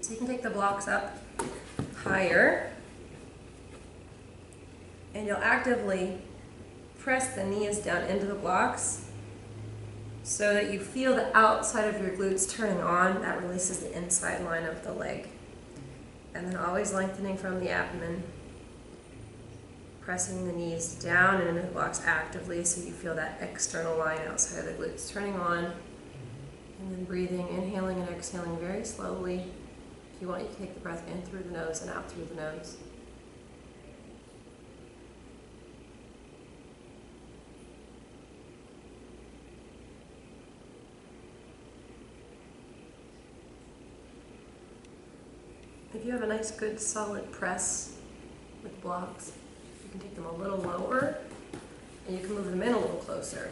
So you can take the blocks up higher, and you'll actively press the knees down into the blocks so that you feel the outside of your glutes turning on. That releases the inside line of the leg. And then always lengthening from the abdomen, pressing the knees down and into the blocks actively so you feel that external line outside of the glutes turning on. And then breathing, inhaling and exhaling very slowly. If you want, you can take the breath in through the nose and out through the nose. If you have a nice, good, solid press with blocks, you can take them a little lower and you can move them in a little closer.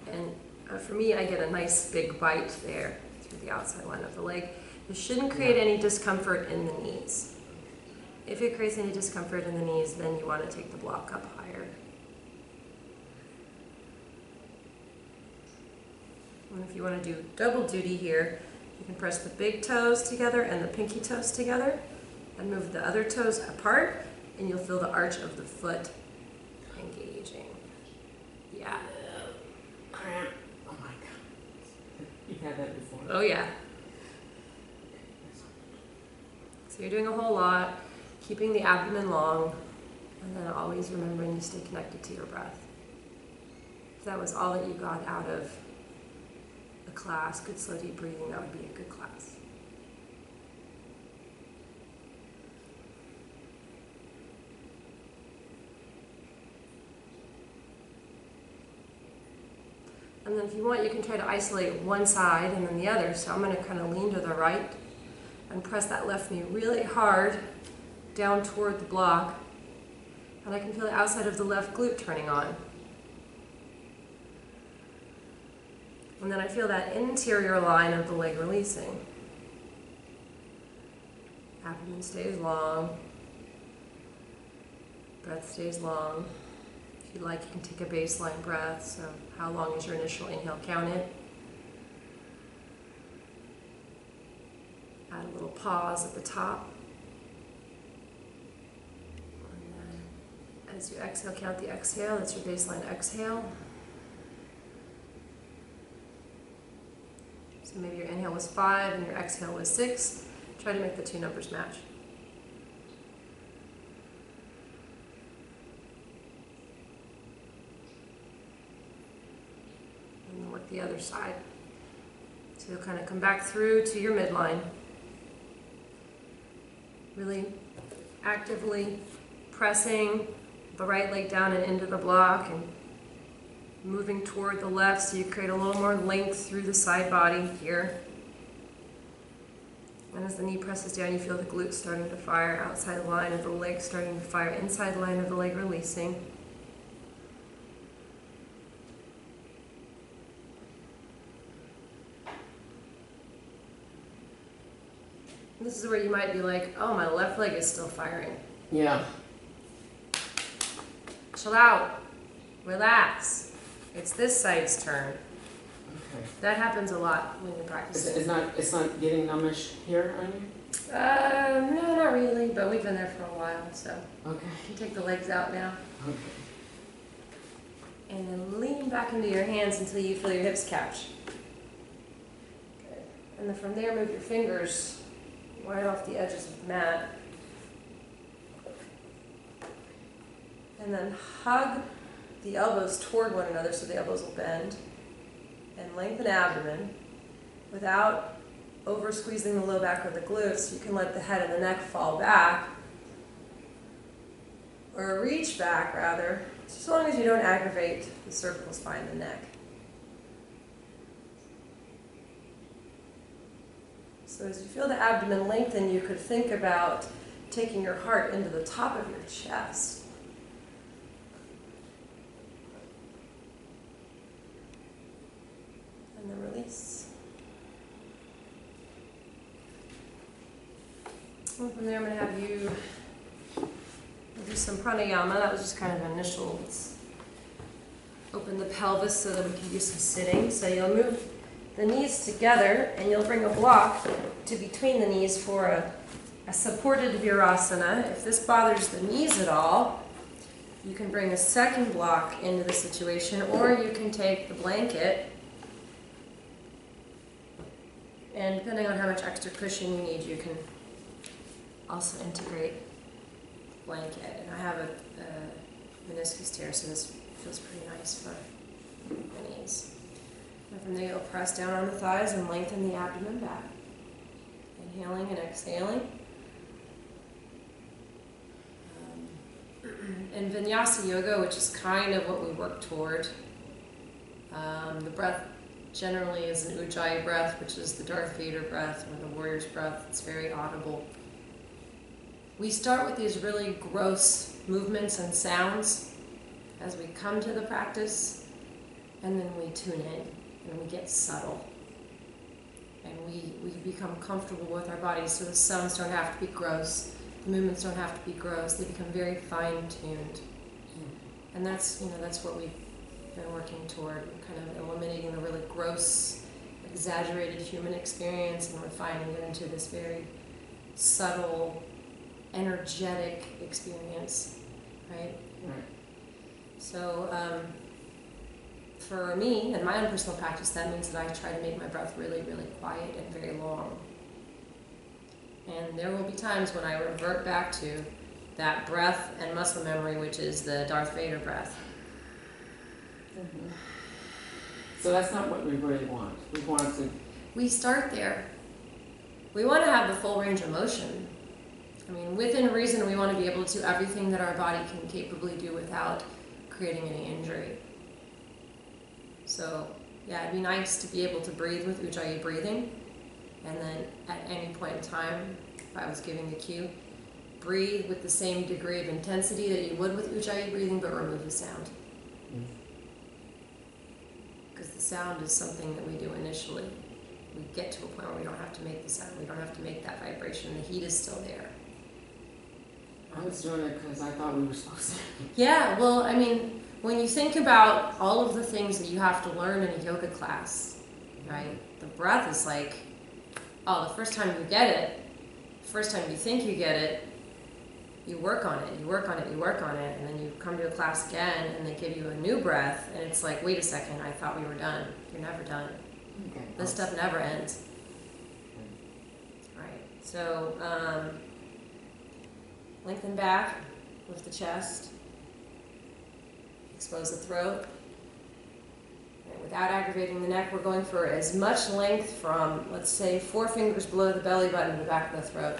And for me, I get a nice big bite there through the outside line of the leg. This shouldn't create any discomfort in the knees. If it creates any discomfort in the knees, then you want to take the block up higher. And if you want to do double duty here, you can press the big toes together and the pinky toes together and move the other toes apart, and you'll feel the arch of the foot engaging. Yeah. Oh my God. You've had that before? Oh yeah. So you're doing a whole lot, keeping the abdomen long, and then always remembering you stay connected to your breath. If that was all that you got out of a class, good slow deep breathing, that would be a good class. And then if you want, you can try to isolate one side and then the other. So I'm going to kind of lean to the right and press that left knee really hard down toward the block. And I can feel the outside of the left glute turning on. And then I feel that interior line of the leg releasing. Abdomen stays long. Breath stays long. If you like, you can take a baseline breath. So how long is your initial inhale? Count it. Add a little pause at the top. And then as you exhale, count the exhale. That's your baseline exhale. So maybe your inhale was 5 and your exhale was 6. Try to make the two numbers match. And then work the other side. So you'll kind of come back through to your midline. Really actively pressing the right leg down and into the block and moving toward the left so you create a little more length through the side body here. And as the knee presses down, you feel the glutes starting to fire, outside line of the leg starting to fire, inside line of the leg releasing. This is where you might be like, oh, my left leg is still firing. Yeah. Chill out. Relax. It's this side's turn. Okay. That happens a lot when you're practicing. It's not getting numbish here on you? No, not really, but we've been there for a while, so. Okay. You can take the legs out now. Okay. And then lean back into your hands until you feel your hips catch. Good. And then from there, move your fingers right off the edges of the mat. And then hug the elbows toward one another so the elbows will bend. And lengthen abdomen without over squeezing the low back or the glutes. You can let the head and the neck fall back, or reach back rather, so long as you don't aggravate the cervical spine and the neck. So as you feel the abdomen lengthen, you could think about taking your heart into the top of your chest. And then release. And from there, I'm going to have you do some pranayama. That was just kind of initial. Let's open the pelvis so that we can do some sitting. So you'll move the knees together, and you'll bring a block to between the knees for a supported virasana. If this bothers the knees at all, you can bring a second block into the situation, or you can take the blanket, and depending on how much extra cushion you need, you can also integrate the blanket. And I have a meniscus tear, so this feels pretty nice for my knees. And from there, you'll press down on the thighs and lengthen the abdomen back. Inhaling and exhaling. In Vinyasa Yoga, which is kind of what we work toward, the breath generally is an Ujjayi breath, which is the Darth Vader breath or the warrior's breath. It's very audible. We start with these really gross movements and sounds as we come to the practice, and then we tune in and we get subtle. And we become comfortable with our bodies, so the sounds don't have to be gross. The movements don't have to be gross. They become very fine-tuned. And that's what we've been working toward, kind of eliminating the really gross, exaggerated human experience and refining it into this very subtle, energetic experience, right? Right. So for me, in my own personal practice, that means that I try to make my breath really, really quiet and very long. And there will be times when I revert back to that breath and muscle memory, which is the Darth Vader breath. Mm-hmm. So that's not what we really want. We want to... We start there. We want to have the full range of motion. I mean, within reason, we want to be able to do everything that our body can capably do without creating any injury. So, yeah, it'd be nice to be able to breathe with Ujjayi breathing. And then at any point in time, if I was giving the cue, breathe with the same degree of intensity that you would with Ujjayi breathing, but remove the sound. Because the sound is something that we do initially. We get to a point where we don't have to make the sound. We don't have to make that vibration. The heat is still there. I was doing it because I thought we were supposed to. Yeah, well, I mean, when you think about all of the things that you have to learn in a yoga class, right? The breath is like, oh, the first time you get it, the first time you think you get it, you work on it, you work on it, you work on it, and then you come to a class again and they give you a new breath, and it's like, wait a second, I thought we were done. You're never done. Okay. This stuff never ends. Right, so lengthen back, lift the chest, expose the throat. And without aggravating the neck, we're going for as much length from, let's say, 4 fingers below the belly button to the back of the throat.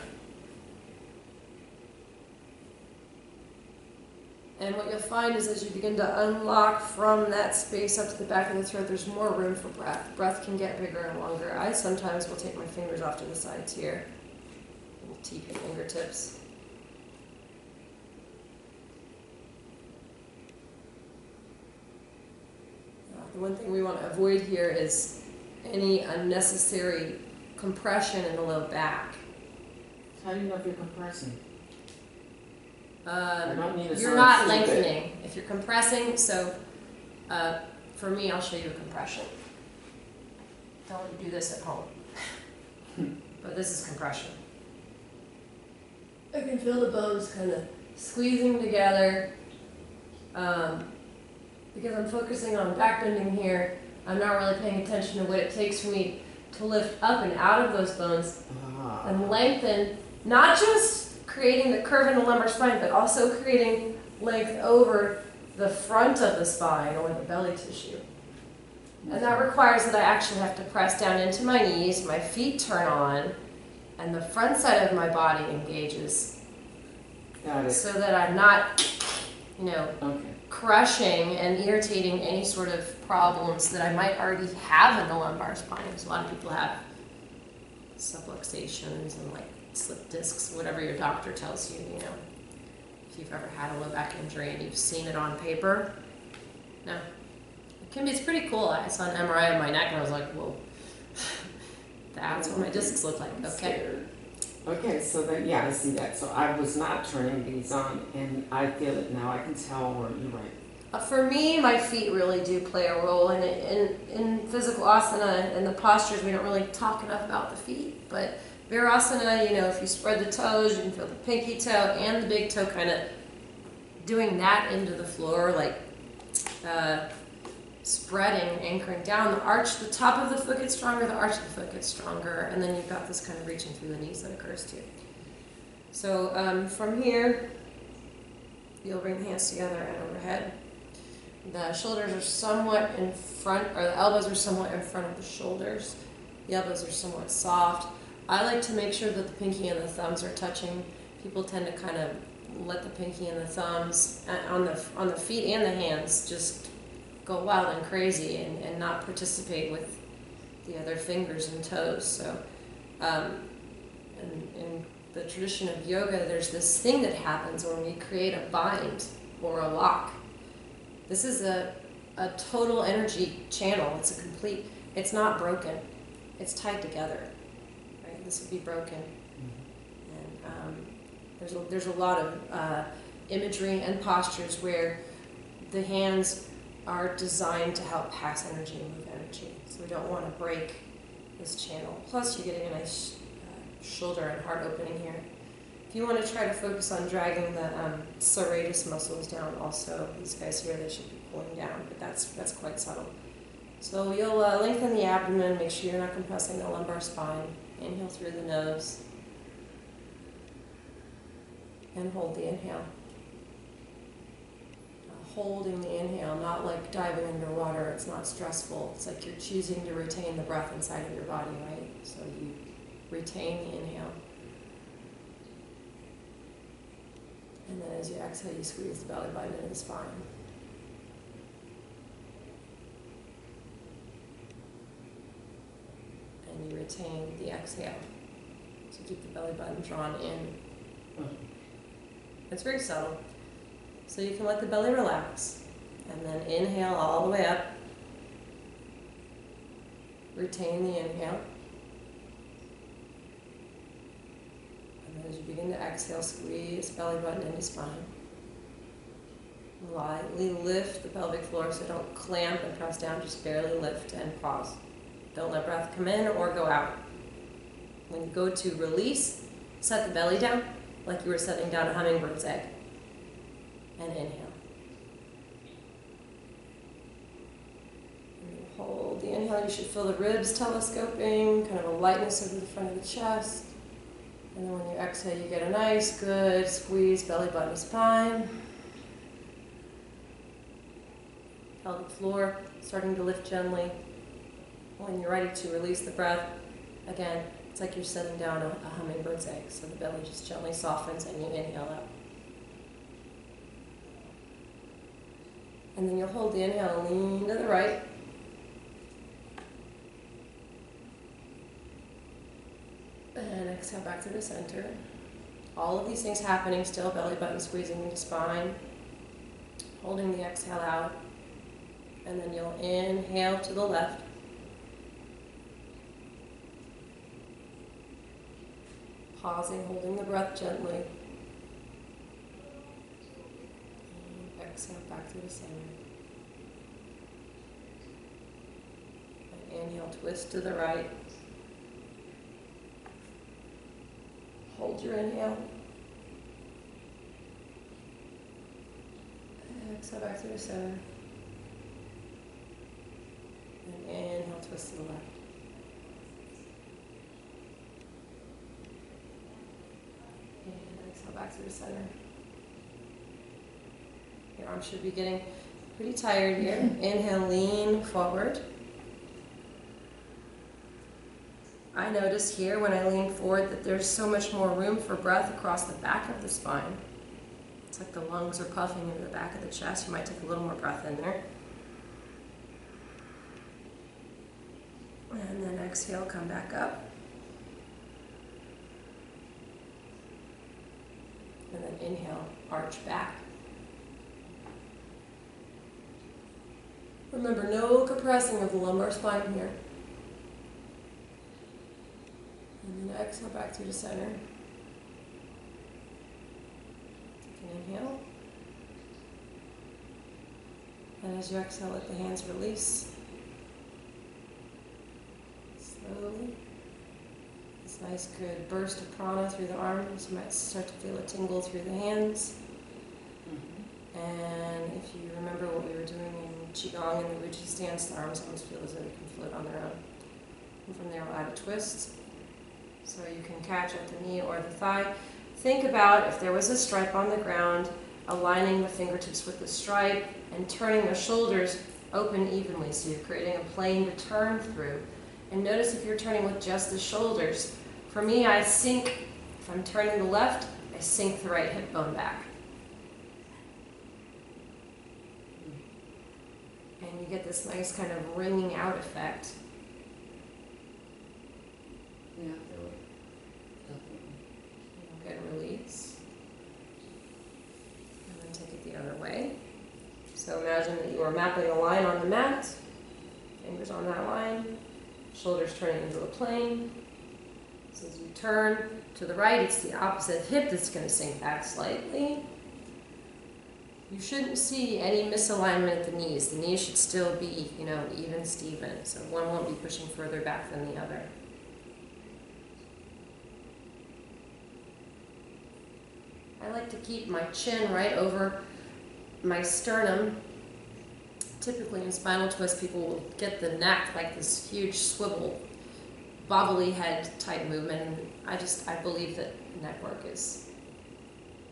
And what you'll find is as you begin to unlock from that space up to the back of the throat, there's more room for breath. Breath can get bigger and longer. I sometimes will take my fingers off to the sides here and tip your fingertips. The one thing we want to avoid here is any unnecessary compression in the low back. How do you know if you're compressing? You're not lengthening. If you're compressing, so for me, I'll show you a compression. Don't do this at home. But this is compression. I can feel the bones kind of squeezing together. Because I'm focusing on back bending here, I'm not really paying attention to what it takes for me to lift up and out of those bones and lengthen, not just creating the curve in the lumbar spine, but also creating length over the front of the spine or the belly tissue. And that requires that I actually have to press down into my knees, my feet turn on, and the front side of my body engages. Got it. So that I'm not, Okay. crushing and irritating any sort of problems that I might already have in the lumbar spine. Because a lot of people have subluxations and like slip discs, whatever your doctor tells you, if you've ever had a low back injury and you've seen it on paper. No. It's pretty cool. I saw an MRI of my neck and I was like, whoa, that's what my discs look like. Okay. Okay, so then, yeah, I see that. So I was not turning these on, and I feel it now. I can tell where you're right. For me, my feet really do play a role in it. In physical asana and the postures, we don't really talk enough about the feet. But Virasana, you know, if you spread the toes, you can feel the pinky toe and the big toe kind of doing that into the floor, like spreading, anchoring down. The arch, the top of the foot gets stronger, the arch of the foot gets stronger, and then you've got this kind of reaching through the knees that occurs too. So from here, you'll bring the hands together and overhead. The shoulders are somewhat in front, or the elbows are somewhat in front of the shoulders. The elbows are somewhat soft. I like to make sure that the pinky and the thumbs are touching. People tend to kind of let the pinky and the thumbs on the feet and the hands just go wild and crazy and not participate with the other fingers and toes. So in the tradition of yoga, there's this thing that happens when we create a bind or a lock. This is a total energy channel. It's a complete, it's not broken. It's tied together. Right? This would be broken. And there's a lot of imagery and postures where the hands are designed to help pass energy and move energy. So we don't want to break this channel. Plus you're getting a nice shoulder and heart opening here. If you want to try to focus on dragging the serratus muscles down also, these guys here, they should be pulling down, but that's quite subtle. So you'll lengthen the abdomen, make sure you're not compressing the lumbar spine. Inhale through the nose. And hold the inhale. Holding the inhale, not like diving underwater, it's not stressful. It's like you're choosing to retain the breath inside of your body, right? So you retain the inhale. And then as you exhale, you squeeze the belly button into the spine. And you retain the exhale. So keep the belly button drawn in. It's very subtle. So you can let the belly relax. And then inhale all the way up. Retain the inhale. As you begin to exhale, squeeze belly button into spine. Lightly lift the pelvic floor, so don't clamp and press down, just barely lift and pause. Don't let breath come in or go out. When you go to release, set the belly down like you were setting down a hummingbird's egg. And inhale. And hold the inhale, you should feel the ribs telescoping, kind of a lightness over the front of the chest. And then when you exhale, you get a nice, good squeeze, belly button to spine. Pelvic floor, starting to lift gently. When you're ready to release the breath, again, it's like you're setting down a hummingbird's egg. So the belly just gently softens and you inhale out. And then you'll hold the inhale and lean to the right. And exhale back to the center. All of these things happening still, belly button squeezing into spine. Holding the exhale out. And then you'll inhale to the left. Pausing, holding the breath gently. And exhale back to the center. And inhale, twist to the right. Hold your inhale. Exhale back to the center. And inhale, twist to the left. And exhale back to the center. Your arms should be getting pretty tired here. Inhale, lean forward. I notice here when I lean forward that there's so much more room for breath across the back of the spine. It's like the lungs are puffing into the back of the chest. You might take a little more breath in there. And then exhale, come back up. And then inhale, arch back. Remember, no compressing of the lumbar spine here. And then exhale back to the center. Take an inhale. And as you exhale, let the hands release. Slowly. This nice good burst of prana through the arms. You might start to feel a tingle through the hands. And if you remember what we were doing in Qigong and the Wuji stance, the arms almost feel as though they can float on their own. And from there, we'll add a twist. So you can catch at the knee or the thigh. Think about if there was a stripe on the ground, aligning the fingertips with the stripe and turning the shoulders open evenly. So you're creating a plane to turn through. And notice if you're turning with just the shoulders. For me, I sink, if I'm turning the left, I sink the right hip bone back. And you get this nice kind of wringing out effect. Yeah, definitely. Good release. And then take it the other way. So imagine that you are mapping a line on the mat, fingers on that line, shoulders turning into a plane. So as you turn to the right, it's the opposite hip that's going to sink back slightly. You shouldn't see any misalignment at the knees. The knees should still be, even Steven. So one won't be pushing further back than the other. I like to keep my chin right over my sternum. Typically in spinal twist, people will get the neck like this huge swivel, bobbly head type movement. And I believe that neck work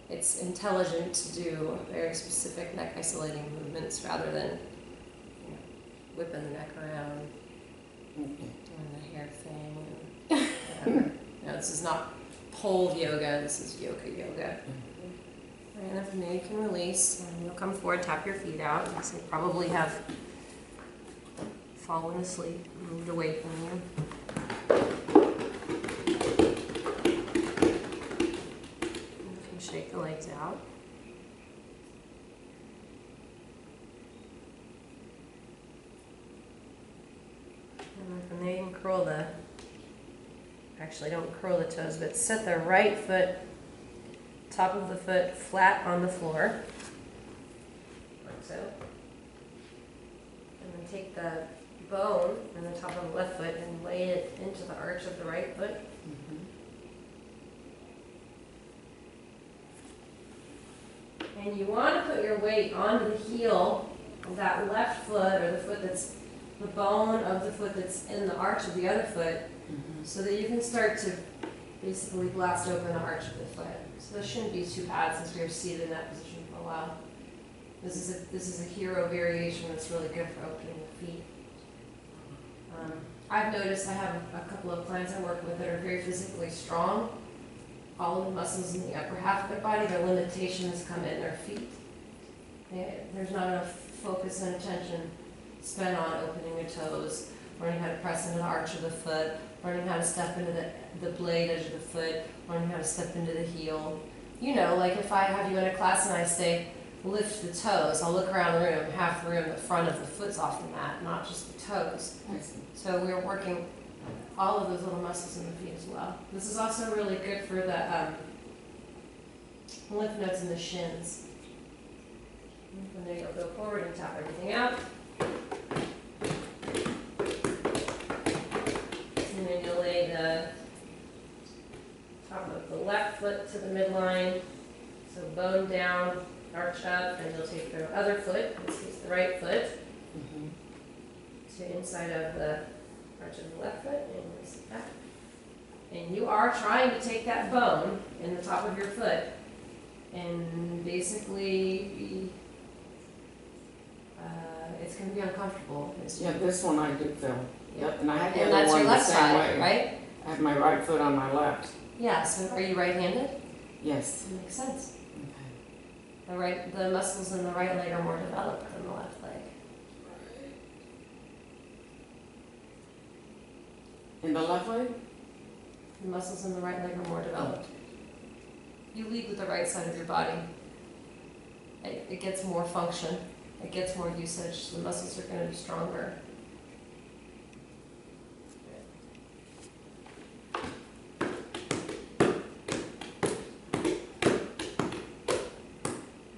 it's intelligent to do very specific neck isolating movements rather than whipping the neck around, doing the hair thing. And whatever. This is not pole yoga, this is yoga. Right, and then from there you can release, and you'll come forward, tap your feet out. So you probably have fallen asleep, moved away from you. Shake the legs out. And then from there you can curl don't curl the toes, but set the right foot, top of the foot flat on the floor, like so. And then take the bone on the top of the left foot and lay it into the arch of the right foot. And you want to put your weight onto the heel of that left foot, or the bone of the foot that's in the arch of the other foot, so that you can start to basically blast open the arch of the foot. So this shouldn't be too bad since we were seated in that position for a while. This is a hero variation that's really good for opening the feet. I've noticed I have a couple of clients I work with that are very physically strong. All of the muscles in the upper half of their body, their limitations come in their feet. There's not enough focus and attention spent on opening their toes, learning how to press into the arch of the foot, learning how to step into the blade edge of the foot, learning how to step into the heel. Like if I have you in a class and I say, lift the toes, I'll look around the room, half the room, the front of the foot's off the mat, not just the toes. So we're working all of those little muscles in the feet as well. This is also really good for the lymph nodes in the shins. And from there you'll go forward and tap everything out. And then you'll lay the top of the left foot to the midline. So bone down, arch up, and you'll take the other foot, in this case the right foot, to inside of the arch of the left foot, and release it back. And you are trying to take that bone in the top of your foot and basically it's going to be uncomfortable. Yeah, this one I do feel. Yep, and I have the and other that's one your left the same side, way. right? I have my right foot on my left. Yeah, so are you right-handed? Yes. That makes sense. Okay. The muscles in the right leg are more developed than the left leg. In the left leg? The muscles in the right leg are more developed. You lead with the right side of your body. It gets more function. It gets more usage. The muscles are going to be stronger.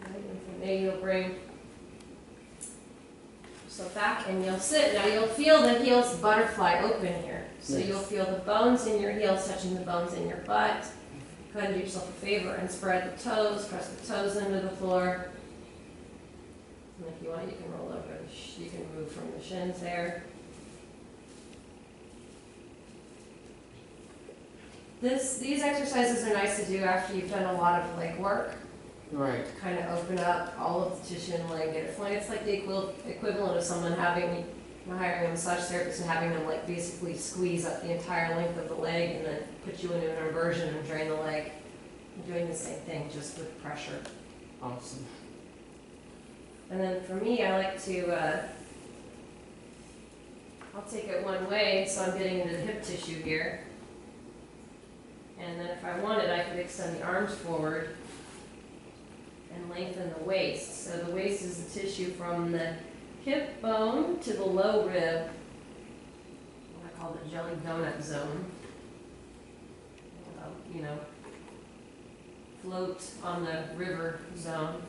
And from there you'll bring So back and you'll sit. Now you'll feel the heels butterfly open here. So Yes. you'll feel the bones in your heels touching the bones in your butt. Go ahead and do yourself a favor and spread the toes, press the toes into the floor. And if you want, you can roll over. You can move from the shins there. These exercises are nice to do after you've done a lot of leg work. Right. To kind of open up all of the tissue in the leg. It's like the equivalent of someone hiring a massage therapist and having them like basically squeeze up the entire length of the leg and then put you into an inversion and drain the leg. You're doing the same thing, just with pressure. Awesome. And then for me, I like to, I'll take it one way, so I'm getting into the hip tissue here. And then if I wanted, I could extend the arms forward and lengthen the waist. So the waist is the tissue from the hip bone to the low rib, what I call the jelly donut zone. You know, float on the river zone.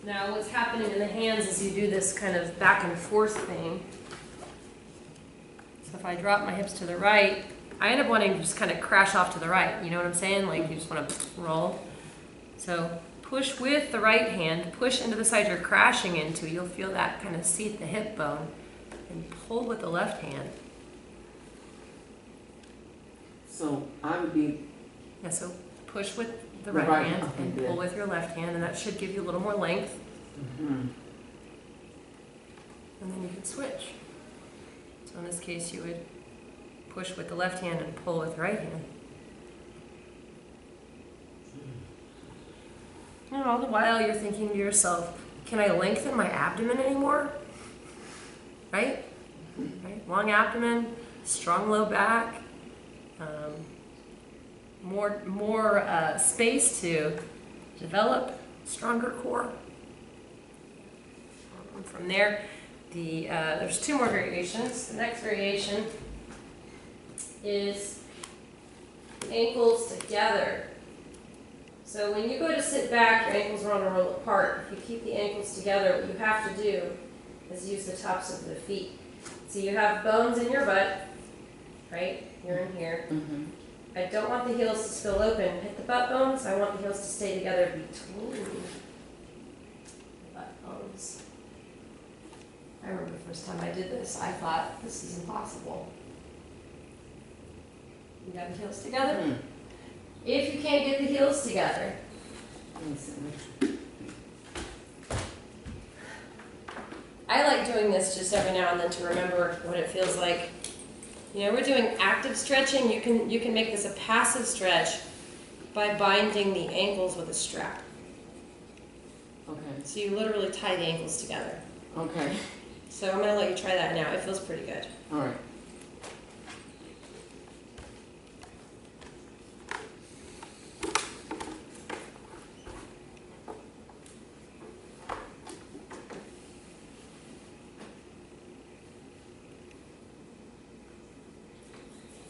Now what's happening in the hands is you do this kind of back and forth thing. So if I drop my hips to the right, I end up wanting to just kind of crash off to the right. You know what I'm saying? Like you just want to roll. So push with the right hand, push into the side you're crashing into. You'll feel that kind of seat the hip bone. And pull with the left hand. So I would be... Yeah, so push with the right hand and pull with your left hand, and that should give you a little more length. Mm-hmm. And then you can switch. So in this case, you would push with the left hand and pull with the right hand. And all the while, you're thinking to yourself, can I lengthen my abdomen anymore? Right? Right? Long abdomen, strong low back, more space to develop stronger core. And from there, there's two more variations. The next variation is ankles together. So when you go to sit back, your ankles are on a roll apart. If you keep the ankles together, what you have to do is use the tops of the feet. So you have bones in your butt, right? You're in here. Mm-hmm. I don't want the heels to spill open. Hit the butt bones. I want the heels to stay together between the butt bones. I remember the first time I did this, I thought, this is impossible. You got the heels together? Mm. If you can't get the heels together, I like doing this just every now and then to remember what it feels like. You know, we're doing active stretching. You can make this a passive stretch by binding the ankles with a strap. Okay. So you literally tie the ankles together. Okay. So I'm going to let you try that now. It feels pretty good. All right.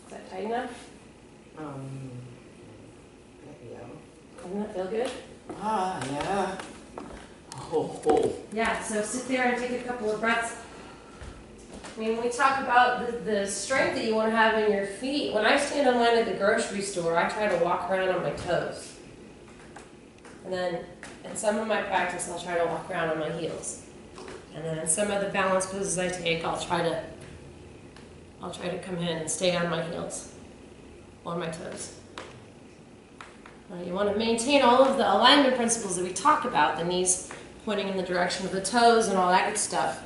Is that tight enough? Yeah. Doesn't that feel good? Ah, yeah. Oh. Yeah, so sit there and take a couple of breaths. I mean, we talk about the strength that you want to have in your feet. When I stand in line at the grocery store, I try to walk around on my toes. And then in some of my practice, I'll try to walk around on my heels. And then in some of the balance poses I take, I'll try to come in and stay on my heels or my toes. You want to maintain all of the alignment principles that we talk about, the knees pointing in the direction of the toes and all that good stuff.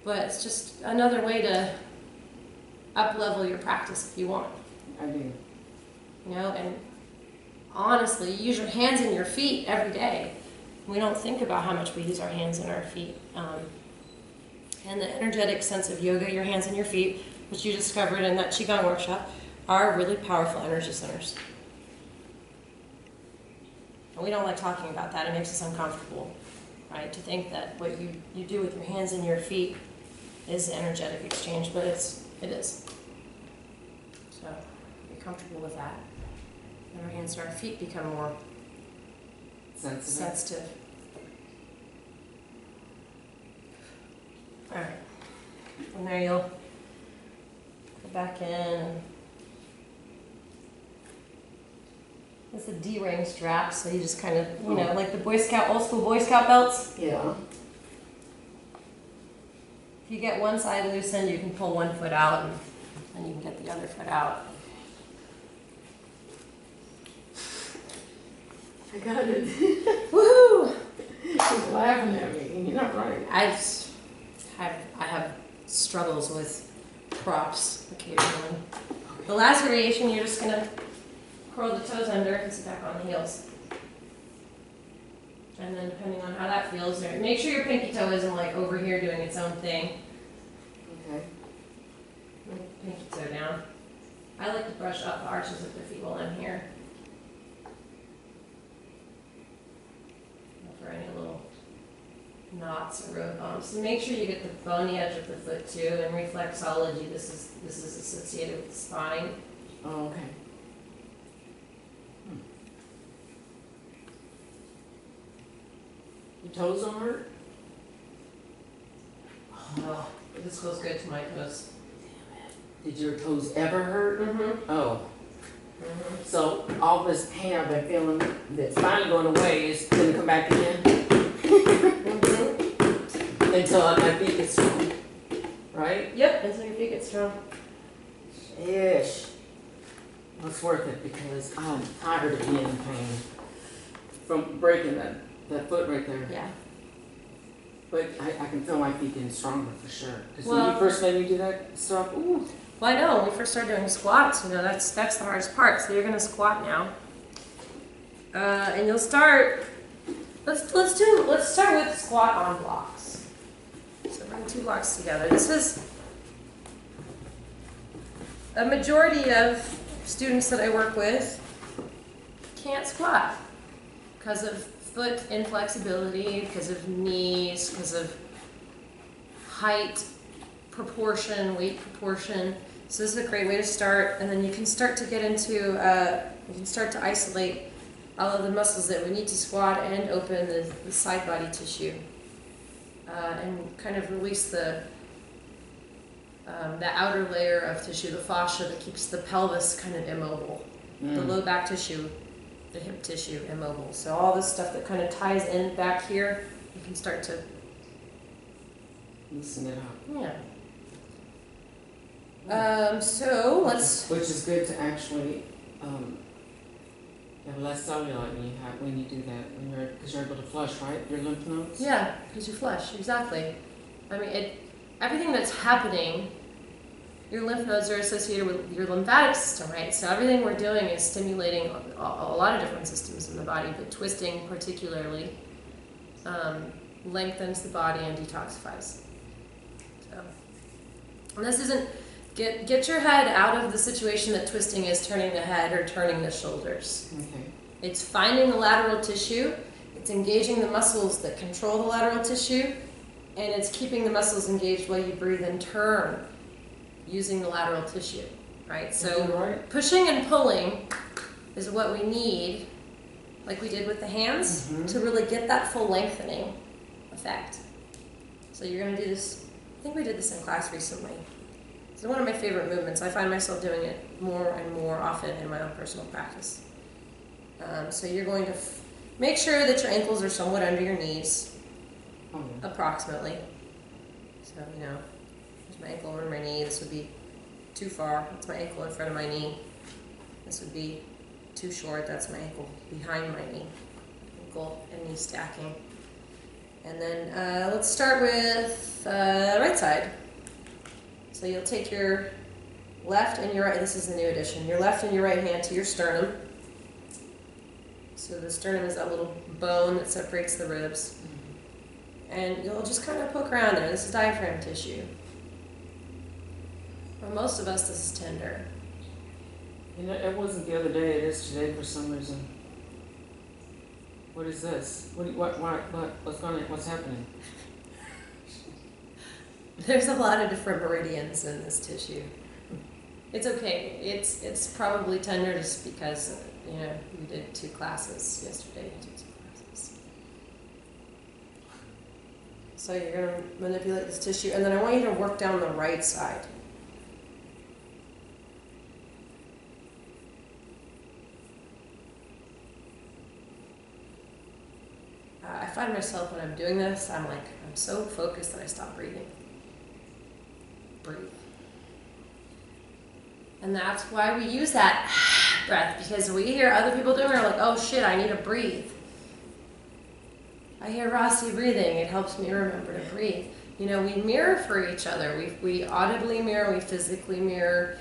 But it's just another way to up-level your practice if you want. I do. You know, and honestly, you use your hands and your feet every day. We don't think about how much we use our hands and our feet. And the energetic sense of yoga, your hands and your feet, which you discovered in that Qigong workshop, are really powerful energy centers. And we don't like talking about that. It makes us uncomfortable, right? To think that what you do with your hands and your feet is energetic exchange, but it is. So be comfortable with that. And our hands and our feet become more sensitive. All right. From there, you'll go back in. It's a D-ring strap, so you just kind of, like the old school Boy Scout belts. Yeah. If you get one side loosened, you can pull one foot out, and you can get the other foot out. I got it. Woohoo! She's laughing at me. You're not right. I have struggles with props occasionally. The last variation, you're just gonna curl the toes under and sit back on the heels. And then depending on how that feels, make sure your pinky toe isn't like over here doing its own thing. Okay. Pinky toe down. I like to brush up the arches of the feet while I'm here. For any little knots or road bumps. And make sure you get the bony edge of the foot too. In reflexology, this is associated with the spine. Oh, okay. Your toes don't hurt? Oh, this feels good to my toes. Did your toes ever hurt? Mm-hmm. Oh. Mm-hmm. So all this pain I've been feeling that's finally going away is going to come back again? Mm-hmm. Until my feet get strong. Right? Yep, until your feet get strong. Ish. Well, it's worth it because I'm tired of being in pain from breaking that foot right there. Yeah. But I can feel my feet getting stronger for sure. Because when Well- you first made me do that stuff, ooh. Well, I know when we first started doing squats, that's the hardest part. So you're gonna squat now, and you'll start. Let's start with squat on blocks. So bring 2 blocks together. This is a majority of students that I work with can't squat because of foot inflexibility, because of knees, because of height proportion, weight proportion. So this is a great way to start, and then you can start to get into, you can start to isolate all of the muscles that we need to squat and open the side body tissue, and kind of release the outer layer of tissue, the fascia that keeps the pelvis kind of immobile, the low back tissue, the hip tissue immobile. So all this stuff that kind of ties in back here, you can start to loosen it up. yeah. So let's. Which is good to actually have less cellulite when you do that, because you're able to flush, right? Your lymph nodes. Yeah, because you flush, exactly. I mean, everything that's happening, your lymph nodes are associated with your lymphatic system, right? So everything we're doing is stimulating a lot of different systems in the body, but twisting particularly lengthens the body and detoxifies. So, and this isn't. Get your head out of the situation that twisting is turning the head or turning the shoulders. Okay. It's finding the lateral tissue, it's engaging the muscles that control the lateral tissue, and it's keeping the muscles engaged while you breathe and turn using the lateral tissue, right? So pushing and pulling is what we need, like we did with the hands, to really get that full lengthening effect. So you're going to do this, I think we did this in class recently. It's one of my favorite movements. I find myself doing it more and more often in my own personal practice. So you're going to make sure that your ankles are somewhat under your knees, approximately. So, there's my ankle over my knee. This would be too far. That's my ankle in front of my knee. This would be too short. That's my ankle behind my knee. Ankle and knee stacking. And then let's start with right side. So you'll take your left and your right, this is the new addition, your left and your right hand to your sternum. So the sternum is that little bone that separates the ribs. And you'll just kind of poke around there. This is diaphragm tissue. For most of us, this is tender. It wasn't the other day, it is today for some reason. What is this? What's happening? There's a lot of different meridians in this tissue. It's okay. It's probably tender just because, we did 2 classes yesterday. So you're going to manipulate this tissue, and then I want you to work down the right side. I find myself when I'm doing this, I'm so focused that I stop breathing. Breathe. And that's why we use that breath, because we hear other people doing it, we're like, oh shit, I need to breathe. I hear Rossi breathing, it helps me remember to breathe. You know, we mirror for each other. We audibly mirror, we physically mirror.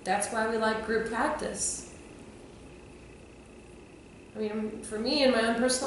That's why we like group practice. I mean, for me, in my own personal